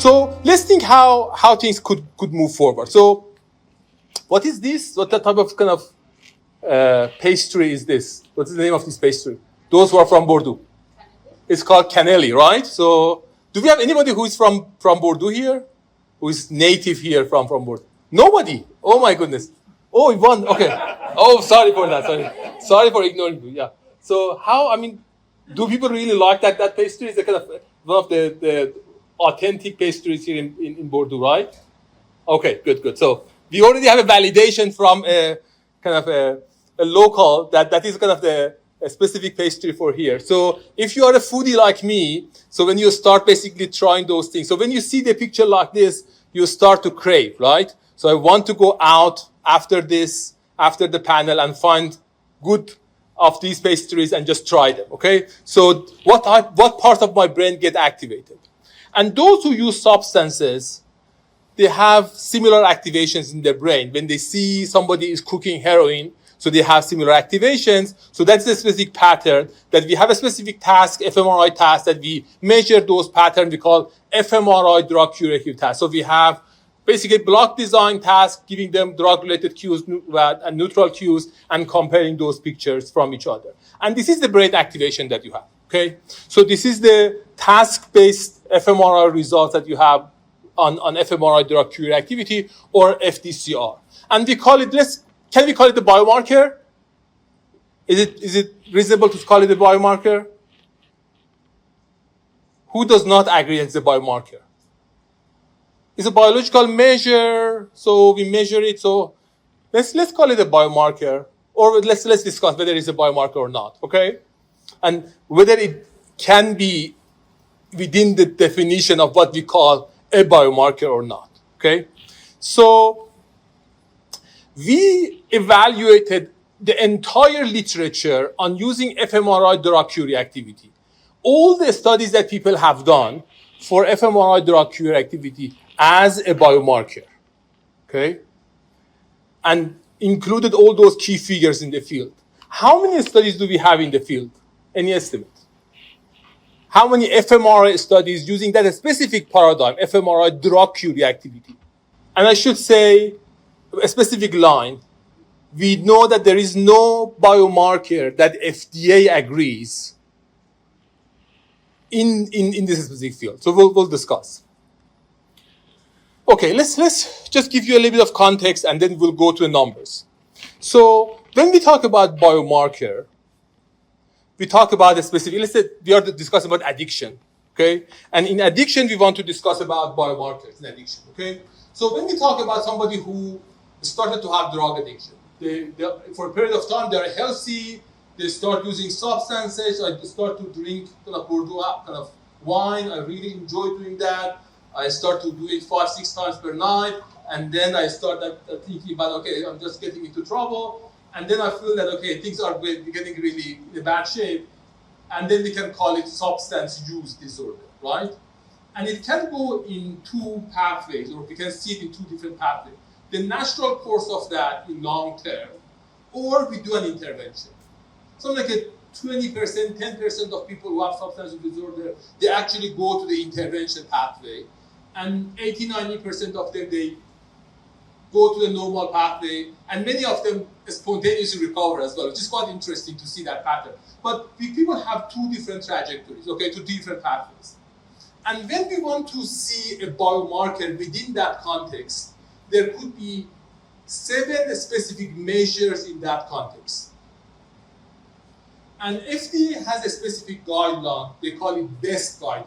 So let's think how things could move forward. So what is this? What type of kind of pastry is this? What's the name of this pastry? Those who are from Bordeaux. It's called cannelli, right? So do we have anybody who is from Bordeaux here? Who is native here from Bordeaux? Nobody. Oh my goodness. Oh, Yvonne. Okay. Oh, sorry for that. Sorry for ignoring you. Yeah. So do people really like that pastry? It's a kind of one of the authentic pastries here in Bordeaux, right? Okay, good. So we already have a validation from a kind of a local that is kind of a specific pastry for here. So if you are a foodie like me, so when you start basically trying those things, so when you see the picture like this, you start to crave, right? So I want to go out after the panel and find good of these pastries and just try them, okay? So what part of my brain get activated? And those who use substances, they have similar activations in their brain. When they see somebody is cooking heroin, so they have similar activations. So that's a specific pattern that we have a specific task, fMRI task, that we measure those patterns. We call fMRI drug curative task. So we have basically block design task, giving them drug-related cues and neutral cues, and comparing those pictures from each other. And this is the brain activation that you have, okay? So this is the task-based fMRI results that you have on fMRI drug curativity, or FDCR. And we call it, can we call it a biomarker? Is it reasonable to call it a biomarker? Who does not agree it's a biomarker? It's a biological measure, so we measure it. So let's call it a biomarker, or let's discuss whether it's a biomarker or not, okay? And whether it can be within the definition of what we call a biomarker or not, okay? So we evaluated the entire literature on using fMRI drug curativity. All the studies that people have done for fMRI drug curativity as a biomarker, okay? And included all those key figures in the field. How many studies do we have in the field? Any estimate? How many fMRI studies using that specific paradigm, fMRI drug curativity? And I should say a specific line. We know that there is no biomarker that FDA agrees in this specific field. So we'll discuss. Okay, let's just give you a little bit of context, and then we'll go to the numbers. So when we talk about biomarker, we talk about a specific, let's say we are discussing about addiction, okay? And in addiction, we want to discuss about biomarkers in addiction, okay? So when we talk about somebody who started to have drug addiction, they for a period of time, they're healthy, they start using substances, I start to drink kind of Bordeaux kind of wine, I really enjoy doing that. I start to do it 5-6 times per night, and then I start thinking about, okay, I'm just getting into trouble, and then I feel that, okay, things are getting really in a bad shape, and then we can call it substance use disorder, right? And it can go in two pathways, or we can see it in two different pathways. The natural course of that in long term, or we do an intervention. Something like 20%, 10% of people who have substance use disorder, they actually go to the intervention pathway. And 80-90% of them, they go to the normal pathway, and many of them spontaneously recover as well, which is quite interesting to see that pattern. But people have two different trajectories, okay, two different pathways. And when we want to see a biomarker within that context, there could be 7 specific measures in that context. And FDA has a specific guideline, they call it BEST guideline,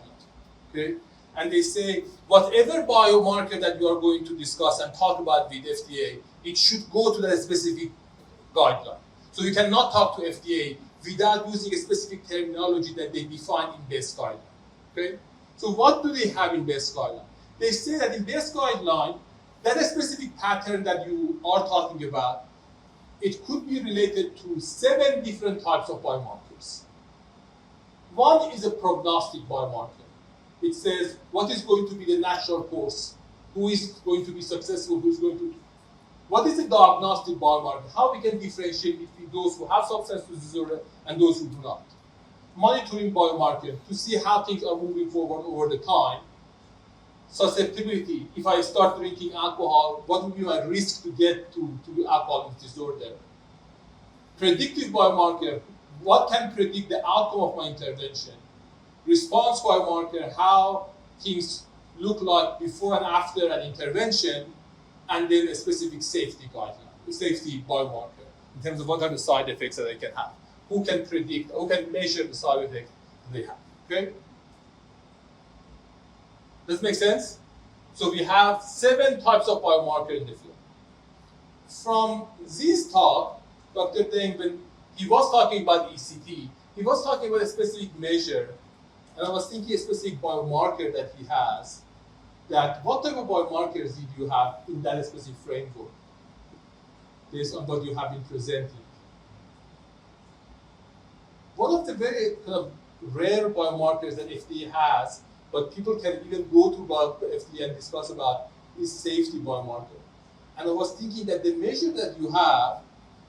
okay? And they say, whatever biomarker that you are going to discuss and talk about with FDA, it should go to that specific guideline. So you cannot talk to FDA without using a specific terminology that they define in BEST guideline, okay? So what do they have in BEST guideline? They say that in BEST guideline, that specific pattern that you are talking about, it could be related to 7 different types of biomarkers. One is a prognostic biomarker. It says what is going to be the natural course, who is going to be successful, who is going to. What is the diagnostic biomarker? How we can differentiate between those who have substance use disorder and those who do not. Monitoring biomarker to see how things are moving forward over the time. susceptibility. If I start drinking alcohol, what would be my risk to get to alcohol disorder? Predictive biomarker, what can predict the outcome of my intervention? Response biomarker, how things look like before and after an intervention, and then a specific safety guideline, safety biomarker, in terms of what are the side effects that they can have. Who can predict, who can measure the side effects they have, okay? Does it make sense? So we have 7 types of biomarker in the field. From this talk, Dr. Deng, when he was talking about ECT, he was talking about a specific measure, and I was thinking a specific biomarker that he has, that what type of biomarkers did you have in that specific framework, based on what you have been presenting? One of the very kind of rare biomarkers that FDA has, but people can even go to FDA and discuss about, is safety biomarker. And I was thinking that the measure that you have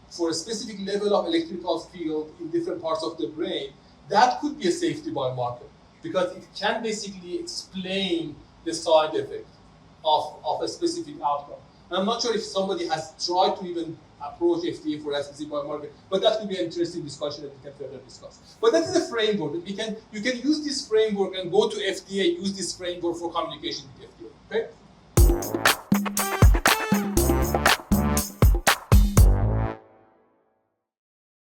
for a specific level of electrical field in different parts of the brain, that could be a safety biomarker, because it can basically explain the side effect of a specific outcome. And I'm not sure if somebody has tried to even approach FDA for that specific biomarker, but that could be an interesting discussion that we can further discuss. But that is a framework that you can use this framework and go to FDA, use this framework for communication with FDA, okay?